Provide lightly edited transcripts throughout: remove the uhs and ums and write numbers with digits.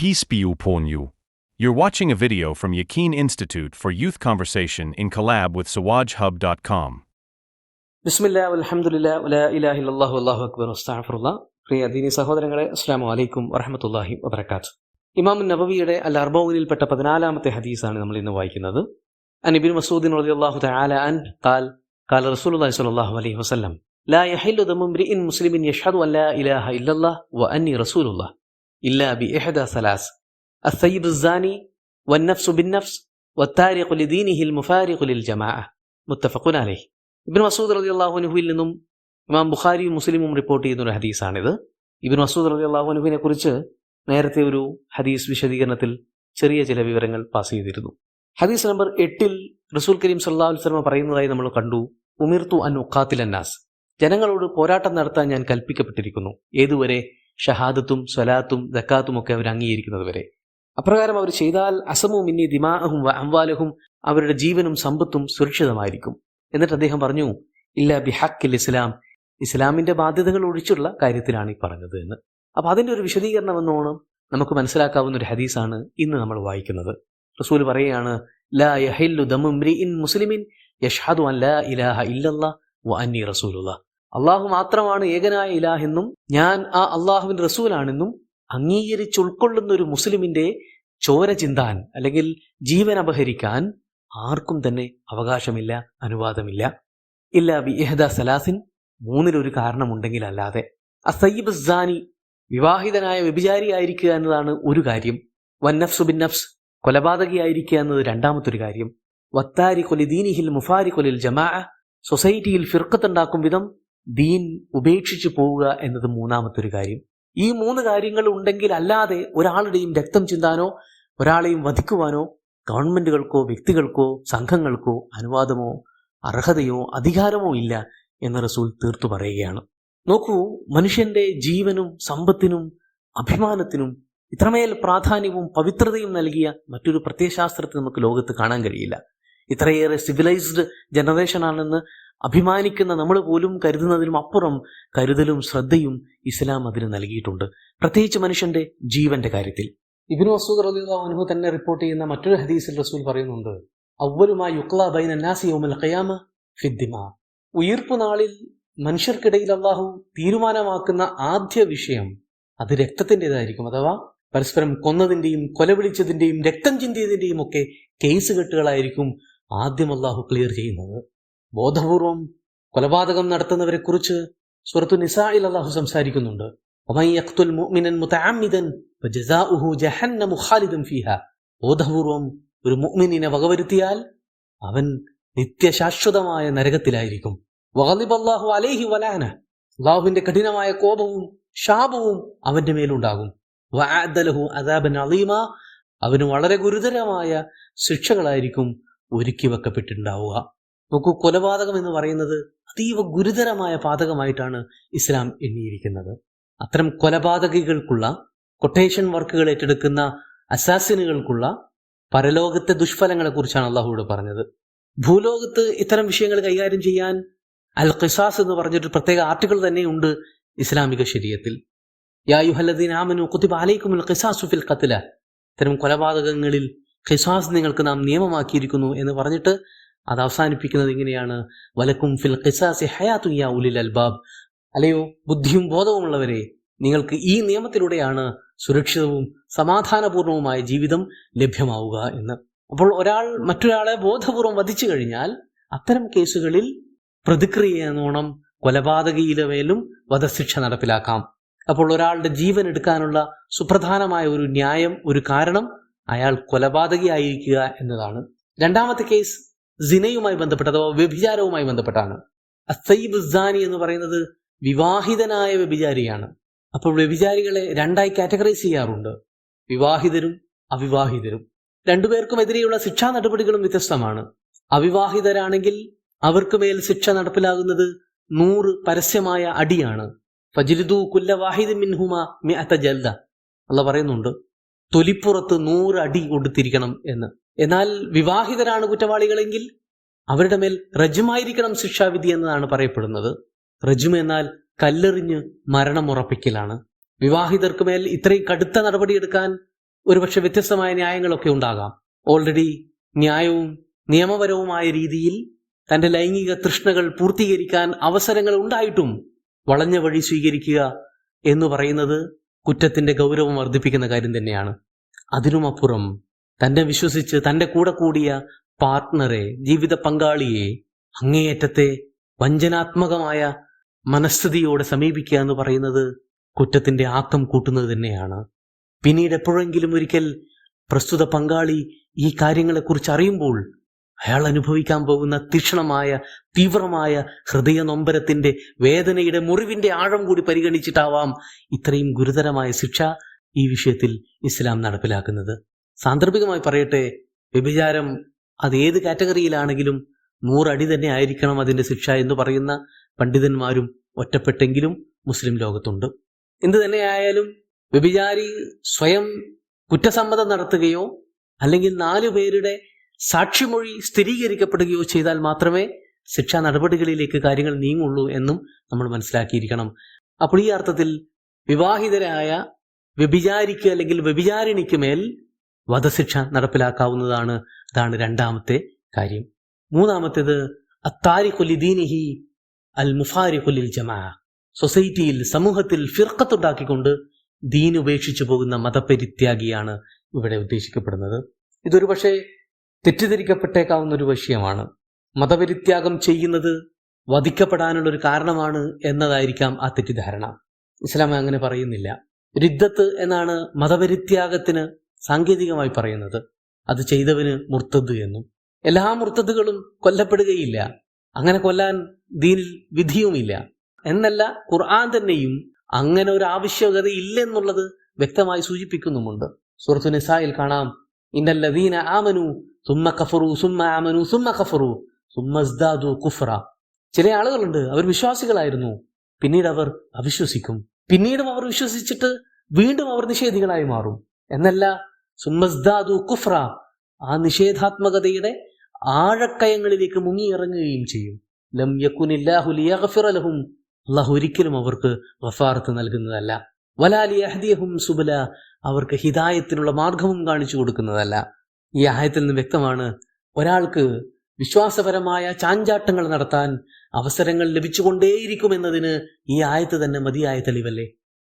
Peace be upon you. You're watching a video from Yaqeen Institute for Youth Conversation in collab with sawajhub.com. ബിസ്മില്ലാ വൽഹംദുലില്ലാ വലാ ഇലാഹ ഇല്ലല്ലാഹു വല്ലാഹു അക്ബർ വസ്തഗ്ഫിറുല്ലാഹ്. പ്രിയ ദീനി സഹോദരങ്ങളെ, അസ്സലാമു അലൈക്കും വറഹ്മത്തുള്ളാഹി വബറകാതുഹു. ഇമാം നബവിയുടെ അൽ അർബഊനിൽപ്പെട്ട 14ാമത്തെ ഹദീസാണ് നമ്മൾ ഇന്ന് വായിക്കുന്നത്. അൻ ഇബ്നു മസ്ഊദ് റളിയല്ലാഹു തആല അൻ ഖാല റസൂലുള്ളാഹി സ്വല്ലല്ലാഹു അലൈഹി വസല്ലം ലാ യഹില്ലു ദമു ഇംറിഇൻ മുസ്ലിമിൻ യഷ്ഹദു അൻ ലാ ഇലാഹ ഇല്ലല്ലാഹ് വ അന്നി റസൂലുള്ളാഹ് ഇല്ലാ ബി ഇഹ്ദാ സലാസ് അസ്സയ്യിബു الزاني والنفس بالنفس والتارق لدينه المفارق للجماعة മുത്തഫഖുൻ അലൈഹി. ഇബ്നു മസ്ഊദ് റളിയല്ലാഹു അൻഹുവിൽ നിന്നും ഇമാം ബുഖാരിയും മുസ്ലിമും റിപ്പോർട്ട് ചെയ്യുന്ന ഒരു ഹദീസാണിത്. ഇബ്നു മസ്ഊദ് റളിയല്ലാഹു അൻഹുവിനെ കുറിച്ച് നേരത്തെ ഒരു ഹദീസ് വിശദീകരണത്തിൽ ചെറിയ ചില വിവരങ്ങൾ പാസ് ചെയ്തിരുന്നു. ഹദീസ് നമ്പർ 8 റസൂൽ കരീം സല്ലല്ലാഹു അലൈഹി വസല്ലം പറയുന്നതായി നമ്മൾ കണ്ടു, ഉമിർതു അൻ ഉഖാതില അന്നാസ്, ജനങ്ങളോട് പോരാട്ടം നടത്താൻ ഞാൻ കൽപ്പിക്കപ്പെട്ടിരിക്കുന്നു. ഏതുവരെ? ഷഹാദത്തും സ്വലാത്തും സക്കാത്തും ഒക്കെ അവർ അംഗീകരിക്കുന്നത് വരെ. അപ്രകാരം അവർ ചെയ്താൽ അസമു മിന്നി ദിമാഅഹും വ അംവാലഹും, അവരുടെ ജീവനും സമ്പത്തും സുരക്ഷിതമായിരിക്കും. എന്നിട്ട് അദ്ദേഹം പറഞ്ഞു, ഇല്ലാ ബിഹഖിൽ ഇസ്ലാം, ഇസ്ലാമിന്റെ ബാധ്യതകൾ ഒഴിച്ചുള്ള കാര്യത്തിലാണ് ഈ പറഞ്ഞത് എന്ന്. അപ്പൊ അതിന്റെ ഒരു വിശദീകരണം എന്നോണം നമുക്ക് മനസ്സിലാക്കാവുന്ന ഒരു ഹദീസാണ് ഇന്ന് നമ്മൾ വായിക്കുന്നത്. റസൂൽ പറയുകയാണ്, ലാ യഹില്ലു ദമു ഇംറിഇൻ മുസ്ലിമിൻ യഷ്ഹദു അൻ ലാ ഇലാഹ ഇല്ലല്ലാഹ് വ അന്നി റസൂലുള്ളാഹ്, അള്ളാഹു മാത്രമാണ് ഏകനായ ഇലാഹെന്നും ഞാൻ ആ അള്ളാഹുവിന്റെ റസൂലാണെന്നും അംഗീകരിച്ചുൾക്കൊള്ളുന്ന ഒരു മുസ്ലിമിന്റെ ചോര ചിന്താൻ അല്ലെങ്കിൽ ജീവൻ അപഹരിക്കാൻ ആർക്കും തന്നെ അവകാശമില്ല, അനുവാദമില്ല. ഇല്ലാ ബി ഇഹ്ദാ സലാസിൻ, മൂന്നിലൊരു കാരണമുണ്ടെങ്കിൽ അല്ലാതെ. അസ്സയ്യിബു الزاني, വിവാഹിതനായ വ്യഭിചാരിയായിരിക്കുക എന്നതാണ് ഒരു കാര്യം. വന്നഫ്സു ബിൻ നഫ്സ്, കൊലപാതകിയായിരിക്കുക എന്നത് രണ്ടാമത്തൊരു കാര്യം. വത്താരിഖു ലിദീനിഹിൽ മുഫാരിഖു ലിൽ ജമാഅ, സൊസൈറ്റിയിൽ ഫിർഖത്തുണ്ടാക്കും വിധം ദീൻ ഉപേക്ഷിച്ചു പോവുക എന്നത് മൂന്നാമത്തൊരു കാര്യം. ഈ മൂന്ന് കാര്യങ്ങൾ ഉണ്ടെങ്കിൽ അല്ലാതെ ഒരാളുടെയും രക്തം ചിന്താനോ ഒരാളെയും വധിക്കുവാനോ ഗവൺമെന്റുകൾക്കോ വ്യക്തികൾക്കോ സംഘങ്ങൾക്കോ അനുവാദമോ അർഹതയോ അധികാരമോ ഇല്ല എന്ന് റസൂൽ തീർത്തു പറയുകയാണ്. നോക്കൂ, മനുഷ്യന്റെ ജീവനും സമ്പത്തിനും അഭിമാനത്തിനും ഇത്രമേൽ പ്രാധാന്യവും പവിത്രതയും നൽകിയ മറ്റൊരു പ്രത്യയശാസ്ത്രത്തെ നമുക്ക് ലോകത്ത് കാണാൻ കഴിയില്ല. ഇത്രയേറെ സിവിലൈസ്ഡ് ജനറേഷനാണെന്ന് അഭിമാനിക്കുന്ന നമ്മൾ പോലും കരുതുന്നതിനും അപ്പുറം കരുതലും ശ്രദ്ധയും ഇസ്ലാം അതിന് നൽകിയിട്ടുണ്ട്, പ്രത്യേകിച്ച് മനുഷ്യന്റെ ജീവന്റെ കാര്യത്തിൽ. ഇബ്നു മസ്ഊദ് റളിയല്ലാഹു അൻഹു തന്നെ റിപ്പോർട്ട് ചെയ്യുന്ന മറ്റൊരു ഹദീസിൽ റസൂൽ പറയുന്നുണ്ട്, അവ്വലു മാ യുഖ്ലാ ബൈന നാസി യൗമൽ ഖിയാമ ഫിദ്ദിമാ, ഉയിർപ്പ് നാളിൽ മനുഷ്യർക്കിടയിൽ അല്ലാഹു തീരുമാനമാക്കുന്ന ആദ്യ വിഷയം അത് രക്തത്തിൻ്റെതായിരിക്കും. അഥവാ പരസ്പരം കൊന്നതിന്റെയും കൊലവിളിച്ചതിന്റെയും രക്തം ചിന്തിയതിന്റെയും ഒക്കെ കേസ് കെട്ടുകളായിരിക്കും ആദ്യം അല്ലാഹു ക്ലിയർ ചെയ്യുന്നത്. ബോധപൂർവം കൊലപാതകം നടത്തുന്നവരെ കുറിച്ച് സൂറത്തു നിസാഇൽ അല്ലാഹു സംസാരിക്കുന്നുണ്ട്. വമൻ യഖ്തുൽ മുഅ്മിനൻ മുതഅമ്മിദൻ ഫജസാഉഹു ജഹന്നമു ഖാലിദൻ ഫീഹാ, ബോധപൂർവം ഒരു മുഅ്മിനിനെ വകവരുത്തിയാൽ അവൻ നിത്യശാശ്വതമായ നരകത്തിലായിരിക്കും. വഗളിബല്ലാഹു അലൈഹി വലഅന, അല്ലാഹുവിന്റെ കഠിനമായ കോപവും ശാപവും അവന്റെ മേലുണ്ടാകും. വഅഅദ ലഹു അദാബൻ അളീമ, അവന് വളരെ ഗുരുതരമായ ശിക്ഷകളായിരിക്കും ഒരുക്കി വെക്കപ്പെട്ടിട്ടുണ്ടാവുക. നോക്കൂ, കൊലപാതകം എന്ന് പറയുന്നത് അതീവ ഗുരുതരമായ പാതകമായിട്ടാണ് ഇസ്ലാം എണ്ണിയിരിക്കുന്നത്. അത്തരം കൊലപാതകികൾക്കുള്ള, കൊട്ടേഷൻ വർക്കുകൾ ഏറ്റെടുക്കുന്ന അസാസിനുകൾക്കുള്ള പരലോകത്തെ ദുഷ്ഫലങ്ങളെ കുറിച്ചാണ് അള്ളാഹുവോട് പറഞ്ഞത്. ഭൂലോകത്ത് ഇത്തരം വിഷയങ്ങൾ കൈകാര്യം ചെയ്യാൻ അൽ ഖിസാസ് എന്ന് പറഞ്ഞിട്ട് പ്രത്യേക ആർട്ടിക്കിൾ തന്നെയുണ്ട് ഇസ്ലാമിക ശരീഅത്തിൽ. യാ അയ്യുഹല്ലദീന ആമനൂ കുതിബ അലൈക്കുമുൽ ഖിസാസു ഫിൽ ഖത്ല, ഇത്തരം കൊലപാതകങ്ങളിൽ ഖിസാസ് നിങ്ങൾക്ക് നാം നിയമമാക്കിയിരിക്കുന്നു എന്ന് പറഞ്ഞിട്ട് അത് അവസാനിപ്പിക്കുന്നത് ഇങ്ങനെയാണ്, വലക്കും ഫിൽ ഖിസാസി ഹയാത്തുൻ യാ ഉലിൽ അൽബാബ്, അല്ലയോ ബുദ്ധിയും ബോധവുമുള്ളവരെ, നിങ്ങൾക്ക് ഈ നിയമത്തിലൂടെയാണ് സുരക്ഷിതവും സമാധാനപൂർണവുമായ ജീവിതം ലഭ്യമാവുക എന്ന്. അപ്പോൾ ഒരാൾ മറ്റൊരാളെ ബോധപൂർവം വധിച്ചു കഴിഞ്ഞാൽ അത്തരം കേസുകളിൽ പ്രതിക്രിയ എന്നോണം കൊലപാതകിയുടെ മേലും വധശിക്ഷ നടപ്പിലാക്കാം. അപ്പോൾ ഒരാളുടെ ജീവൻ എടുക്കാനുള്ള സുപ്രധാനമായ ഒരു ന്യായം, ഒരു കാരണം അയാൾ കൊലപാതകിയായിരിക്കുക എന്നതാണ്. രണ്ടാമത്തെ കേസ് സിനയുമായി ബന്ധപ്പെട്ട അഥവാ വ്യഭിചാരവുമായി ബന്ധപ്പെട്ടാണ്. അസ്സയ്യിബു الزاني എന്ന് പറയുന്നത് വിവാഹിതനായ വ്യഭിചാരിയാണ്. അപ്പോൾ വ്യഭിചാരികളെ രണ്ടായി കാറ്റഗറൈസ് ചെയ്യാറുണ്ട്, വിവാഹിതരും അവിവാഹിതരും. രണ്ടുപേർക്കുമെതിരെയുള്ള ശിക്ഷാ നടപടികളും വ്യത്യസ്തമാണ്. അവിവാഹിതരാണെങ്കിൽ അവർക്ക് മേൽ ശിക്ഷ നടപ്പിലാകുന്നത് 100 പരസ്യമായ അടിയാണ്. ഫജ്ലിദു കുല്ല വാഹിദിൻ മിൻഹുമാ മിഅത ജൽദ, അല്ലാഹു പറയുന്നുണ്ട്, തൊലിപ്പുറത്ത് 100 അടി കൊടുത്തിരിക്കണം എന്ന്. എന്നാൽ വിവാഹിതരാണ് കുറ്റവാളികളെങ്കിൽ അവരുടെ മേൽ റജുമായിരിക്കണം ശിക്ഷാവിധി എന്നതാണ് പറയപ്പെടുന്നത്. റജും എന്നാൽ കല്ലെറിഞ്ഞ് മരണമുറപ്പിക്കലാണ്. വിവാഹിതർക്ക് മേൽ ഇത്രയും കടുത്ത നടപടിയെടുക്കാൻ ഒരുപക്ഷെ വ്യത്യസ്തമായ ന്യായങ്ങളൊക്കെ ഉണ്ടാകാം. ഓൾറെഡി ന്യായവും നിയമപരവുമായ രീതിയിൽ തന്റെ ലൈംഗിക തൃഷ്ണകൾ പൂർത്തീകരിക്കാൻ അവസരങ്ങൾ ഉണ്ടായിട്ടും വളഞ്ഞ വഴി സ്വീകരിക്കുക എന്ന് പറയുന്നത് കുറ്റത്തിന്റെ ഗൗരവം വർദ്ധിപ്പിക്കുന്ന കാര്യം തന്നെയാണ്. അതിനുമപ്പുറം തന്നെ വിശ്വസിച്ച് തന്റെ കൂടെ കൂടിയ പാർട്ട്ണറെ, ജീവിത പങ്കാളിയെ അങ്ങേയറ്റത്തെ വഞ്ചനാത്മകമായ മനസ്ഥിതിയോടെ സമീപിക്കുക എന്ന് പറയുന്നത് കുറ്റത്തിന്റെ ആക്കം കൂട്ടുന്നത് തന്നെയാണ്. പിന്നീട് എപ്പോഴെങ്കിലും ഒരിക്കൽ പ്രസ്തുത പങ്കാളി ഈ കാര്യങ്ങളെക്കുറിച്ച് അറിയുമ്പോൾ അയാൾ അനുഭവിക്കാൻ പോകുന്ന തീക്ഷ്ണമായ തീവ്രമായ ഹൃദയ നൊമ്പരത്തിന്റെ, വേദനയുടെ, മുറിവിന്റെ ആഴം കൂടി പരിഗണിച്ചിട്ടാവാം ഇത്രയും ഗുരുതരമായ ശിക്ഷ ഈ വിഷയത്തിൽ ഇസ്ലാം നടപ്പിലാക്കുന്നത്. സാന്ദർഭികമായി പറയട്ടെ, വ്യഭിചാരം അത് ഏത് കാറ്റഗറിയിലാണെങ്കിലും 100 അടി തന്നെ ആയിരിക്കണം അതിന്റെ ശിക്ഷ എന്ന് പറയുന്ന പണ്ഡിതന്മാരും ഒറ്റപ്പെട്ടെങ്കിലും മുസ്ലിം ലോകത്തുണ്ട്. എന്തു തന്നെയായാലും വ്യഭിചാരി സ്വയം കുറ്റസമ്മതം നടത്തുകയോ അല്ലെങ്കിൽ 4 പേരുടെ സാക്ഷിമൊഴി സ്ഥിരീകരിക്കപ്പെടുകയോ ചെയ്താൽ മാത്രമേ ശിക്ഷാ നടപടികളിലേക്ക് കാര്യങ്ങൾ നീങ്ങുള്ളൂ എന്നും നമ്മൾ മനസ്സിലാക്കിയിരിക്കണം. അപ്പോൾ ഈ അർത്ഥത്തിൽ വിവാഹിതരായ വ്യഭിചാരിക്ക് അല്ലെങ്കിൽ വ്യഭിചാരിണിക്ക് മേൽ വധശിക്ഷ നടപ്പിലാക്കാവുന്നതാണ്. അതാണ് രണ്ടാമത്തെ കാര്യം. മൂന്നാമത്തേത് അത്താരിഖു ലിദീനിഹി അൽ മുഫാരിഖു ലിൽ ജമാഅ. സൊസൈറ്റിയിൽ, സമൂഹത്തിൽ ഫിർഖത്തുണ്ടാക്കിക്കൊണ്ട് ദീൻ ഉപേക്ഷിച്ചു പോകുന്ന മതപരിത്യാഗിയാണ് ഇവിടെ ഉദ്ദേശിക്കപ്പെടുന്നത്. ഇതൊരു പക്ഷേ തെറ്റിദ്ധരിക്കപ്പെട്ടേക്കാവുന്ന ഒരു വിഷയമാണ്. മതപരിത്യാഗം ചെയ്യുന്നത് വധിക്കപ്പെടാനുള്ളൊരു കാരണമാണ് എന്നതായിരിക്കാം ആ തെറ്റിദ്ധാരണ. ഇസ്ലാം അങ്ങനെ പറയുന്നില്ല. റിദ്ദത്ത് എന്നാണ് മതപരിത്യാഗത്തിന് സാങ്കേതികമായി പറയുന്നത്. അത് ചെയ്തവന് മുർത്തദ് എന്നും. എല്ലാ മുർത്തദുകളും കൊല്ലപ്പെടുകയില്ല, അങ്ങനെ കൊല്ലാൻ ദീനിൽ വിധിയുമില്ല എന്നല്ല, ഖുർആൻ തന്നെയും അങ്ങനെ ഒരു ആവശ്യകത ഇല്ലെന്നുള്ളത് വ്യക്തമായി സൂചിപ്പിക്കുന്നുമുണ്ട്. സൂറത്തു നിസായിൽ കാണാം, ഇന്നല്ലദീന ആമനു സുമ്മ കഫറു സുമ്മ ആമനു സുമ്മ കഫറു സുമ്മ ഇസ്ദാദു കുഫ്റ. ചില ആളുകളുണ്ട്, അവർ വിശ്വാസികളായിരുന്നു, പിന്നീട് അവർ അവിശ്വസിക്കും, പിന്നീടും അവർ വിശ്വസിച്ചിട്ട് വീണ്ടും അവർ നിഷേധികളായി മാറും. എന്നല്ല, സുമ്മ ഇസ്ദാദു കുഫ്റ, ആ നിഷേധാത്മകതയുടെ ആഴക്കയങ്ങളിലേക്ക് മുങ്ങിയിറങ്ങുകയും ചെയ്യും. ലം യകുനില്ലാഹു ലിയഗ്ഫിറ ലഹും, അല്ലാഹു ഒരിക്കലും അവർക്ക് ഗഫാറത്ത് നൽകുന്നതല്ല. വലാ ലിയഹ്ദിയഹും സുബല, അവർക്ക് ഹിദായത്തിനുള്ള മാർഗവും കാണിച്ചു കൊടുക്കുന്നതല്ല. ഈ ആയത്തിൽ നിന്ന് വ്യക്തമാണ്, ഒരാൾക്ക് വിശ്വാസപരമായ ചാഞ്ചാട്ടങ്ങൾ നടത്താൻ അവസരങ്ങൾ ലഭിച്ചുകൊണ്ടേയിരിക്കുമെന്നതിന് ഈ ആയത്ത് തന്നെ മതിയായ തെളിവല്ലേ.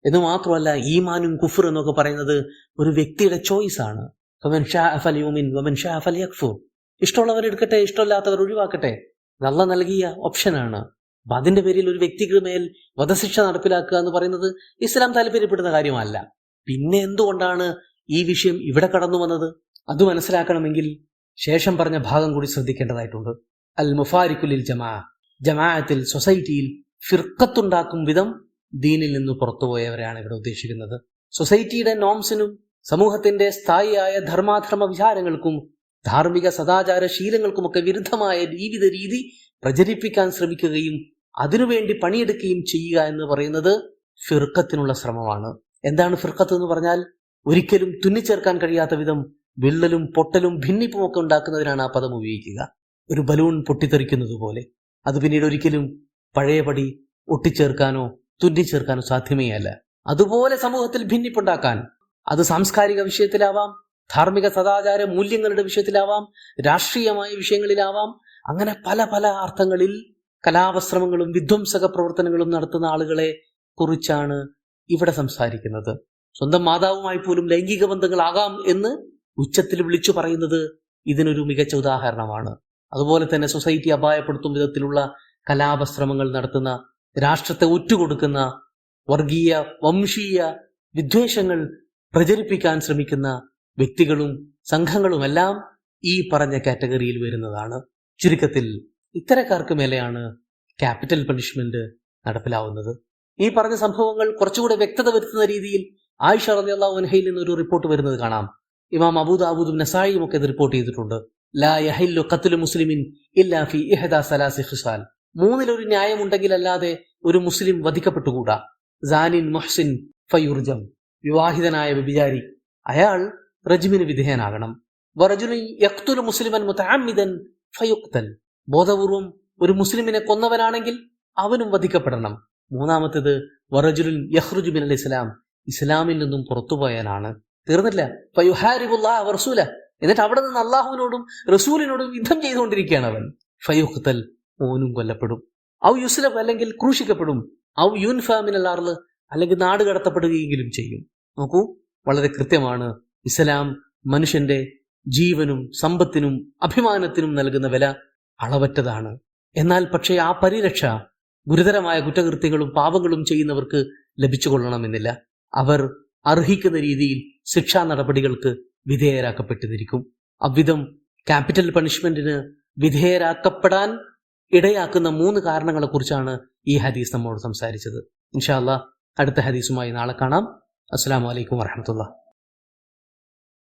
എന്ന് മാത്രമല്ല, ഈമാനും കുഫർ എന്നൊക്കെ പറയുന്നത് ഒരു വ്യക്തിയുടെ ചോയ്സ് ആണ്. ഫമൻ ശാഅ ഫൽയുമിൻ വമൻ ശാഅ ഫൽയക്ഫുർ. ഇഷ്ടമുള്ളവർ എടുക്കട്ടെ, ഇഷ്ടമില്ലാത്തവർ ഒഴിവാക്കട്ടെ. നല്ല നൽകിയ ഓപ്ഷനാണ്. അപ്പൊ അതിന്റെ പേരിൽ ഒരു വ്യക്തിക്ക് മേൽ വധശിക്ഷ നടപ്പിലാക്കുക എന്ന് പറയുന്നത് ഇസ്ലാം താല്പര്യപ്പെടുന്ന കാര്യമല്ല. പിന്നെ എന്തുകൊണ്ടാണ് ഈ വിഷയം ഇവിടെ കടന്നു വന്നത്? അത് മനസ്സിലാക്കണമെങ്കിൽ ശേഷം പറഞ്ഞ ഭാഗം കൂടി ശ്രദ്ധിക്കേണ്ടതായിട്ടുണ്ട്. അൽ മുഫാരിഖുലിൽ ജമാഅ, ജമാഅത്തിൽ, സൊസൈറ്റിയിൽ ഫിർഖത്തുണ്ടാക്കും വിധം ദീനിൽ നിന്ന് പുറത്തുപോയവരെയാണ് ഇവിടെ ഉദ്ദേശിക്കുന്നത്. സൊസൈറ്റിയുടെ നോംസിനും സമൂഹത്തിന്റെ സ്ഥായിയായ ധർമാധർമ്മ വിചാരങ്ങൾക്കും ധാർമ്മിക സദാചാര ശീലങ്ങൾക്കുമൊക്കെ വിരുദ്ധമായ ജീവിത രീതി പ്രചരിപ്പിക്കാൻ ശ്രമിക്കുകയും അതിനുവേണ്ടി പണിയെടുക്കുകയും ചെയ്യുക എന്ന് പറയുന്നത് ഫിർഖത്തിനുള്ള ശ്രമമാണ്. എന്താണ് ഫിർഖത്ത് എന്ന് പറഞ്ഞാൽ? ഒരിക്കലും തുന്നിച്ചേർക്കാൻ കഴിയാത്ത വിധം വിള്ളലും പൊട്ടലും ഭിന്നിപ്പും ഒക്കെ ഉണ്ടാക്കുന്നതിനാണ് ആ പദം ഉപയോഗിക്കുക. ഒരു ബലൂൺ പൊട്ടിത്തെറിക്കുന്നത് പോലെ. അത് പിന്നീട് ഒരിക്കലും പഴയപടി ഒട്ടിച്ചേർക്കാനോ തുന്നിച്ചേർക്കാനോ സാധ്യമേ അല്ല. അതുപോലെ സമൂഹത്തിൽ ഭിന്നിപ്പുണ്ടാക്കാൻ, അത് സാംസ്കാരിക വിഷയത്തിലാവാം, ധാർമ്മിക സദാചാര മൂല്യങ്ങളുടെ വിഷയത്തിലാവാം, രാഷ്ട്രീയമായ വിഷയങ്ങളിലാവാം, അങ്ങനെ പല പല അർത്ഥങ്ങളിൽ കലാപശ്രമങ്ങളും വിധ്വംസക പ്രവർത്തനങ്ങളും നടത്തുന്ന ആളുകളെ കുറിച്ചാണ് ഇവിടെ സംസാരിക്കുന്നത്. സ്വന്തം മാതാവുമായി പോലും ലൈംഗിക ബന്ധങ്ങളാകാം എന്ന് ഉച്ചത്തിൽ വിളിച്ചു പറയുന്നത് ഇതിനൊരു മികച്ച ഉദാഹരണമാണ്. അതുപോലെ തന്നെ സൊസൈറ്റി അപായപ്പെടുത്തും വിധത്തിലുള്ള കലാപശ്രമങ്ങൾ നടത്തുന്ന, രാഷ്ട്രത്തെ ഒറ്റുകൊടുക്കുന്ന, വർഗീയ വംശീയ വിദ്വേഷങ്ങൾ പ്രചരിപ്പിക്കാൻ ശ്രമിക്കുന്ന വ്യക്തികളും സംഘങ്ങളുമെല്ലാം ഈ പറഞ്ഞ കാറ്റഗറിയിൽ വരുന്നതാണ്. ചുരുക്കത്തിൽ ഇത്തരക്കാർക്ക് മേലെയാണ് ക്യാപിറ്റൽ പണിഷ്മെന്റ് നടപ്പിലാവുന്നത്. ഈ പറഞ്ഞ സംഭവങ്ങൾ കുറച്ചുകൂടെ വ്യക്തത വരുത്തുന്ന രീതിയിൽ ആയിഷ റളിയല്ലാഹു അൻഹയിൽ നിന്നൊരു റിപ്പോർട്ട് വരുന്നത് കാണാം. ഇമാം അബൂ ദാവൂദും നസായിയും ഒക്കെ ഇത് റിപ്പോർട്ട് ചെയ്തിട്ടുണ്ട്. ലാ യഹില്ലു ഖത്ലു മുസ്ലിമിൻ ഇല്ലാ ഫി ഇഹ്ദാ സലാസി ഖിസാൽ. മൂന്നിലൊരു ന്യായമുണ്ടെങ്കിൽ അല്ലാതെ ഒരു മുസ്ലിം വധിക്കപ്പെട്ടുകൂടാ. സാനിൻ മുഹ്സിൻ ഫയുർജം. വിവാഹിതനായ വ്യഭിചാരി, അയാൾ റജ്മിന് വിധേയനാകണം. വറജുലുൻ യഖ്തുലു മുസ്ലിമൻ മുതഅമ്മിദൻ ഫയുഖ്തൽ. ബോധപൂർവം ഒരു മുസ്ലിമിനെ കൊന്നവനാണെങ്കിൽ അവനും വധിക്കപ്പെടണം. മൂന്നാമത്തേത് വറജുലുൻ യഖ്റുജു മിനൽ ഇസ്ലാം. ഇസ്ലാമിൽ നിന്നും പുറത്തുപോയാലാണ്. തീർന്നില്ല. ഫയുഹാരിബുല്ലാഹ വറസൂല, എന്നിട്ട് അവിടെ നിന്ന് അള്ളാഹുവിനോടും റസൂലിനോടും യുദ്ധം ചെയ്തുകൊണ്ടിരിക്കുകയാണ് അവൻ. ഫയുഖ്തൽ, ഓനും കൊല്ലപ്പെടും. ഔ യുസ്ലബ്, അല്ലെങ്കിൽ ക്രൂശിക്കപ്പെടും. ഔ യുൻഫ മിനൽ അർള്, അല്ലെങ്കിൽ നാട് കടത്തപ്പെടുകയെങ്കിലും ചെയ്യും. നോക്കൂ, വളരെ കൃത്യമാണ്. ഇസ്ലാം മനുഷ്യന്റെ ജീവനും സമ്പത്തിനും അഭിമാനത്തിനും നൽകുന്ന വില അളവറ്റതാണ്. എന്നാൽ പക്ഷേ ആ പരിരക്ഷ ഗുരുതരമായ കുറ്റകൃത്യങ്ങളും പാപങ്ങളും ചെയ്യുന്നവർക്ക് ലഭിച്ചുകൊള്ളണമെന്നില്ല. അവർ അർഹിക്കുന്ന രീതിയിൽ ശിക്ഷാ നടപടികൾക്ക് വിധേയരാക്കപ്പെട്ടിരിക്കും. അவ்விധം ക്യാപിറ്റൽ പണിഷ്മെന്റിന് വിധേയരാക്കപ്പെടാൻ ഇടയാക്കുന്ന 3 കാരണങ്ങളെക്കുറിച്ചാണ് ഈ ഹദീസ് നമ്മോട് സംസാരിച്ചത്. ഇൻഷാ അല്ലാഹ് അടുത്ത ഹദീസുമായി നാളെ കാണാം. അസ്സലാമു അലൈക്കും വറഹ്മത്തുള്ളാഹി.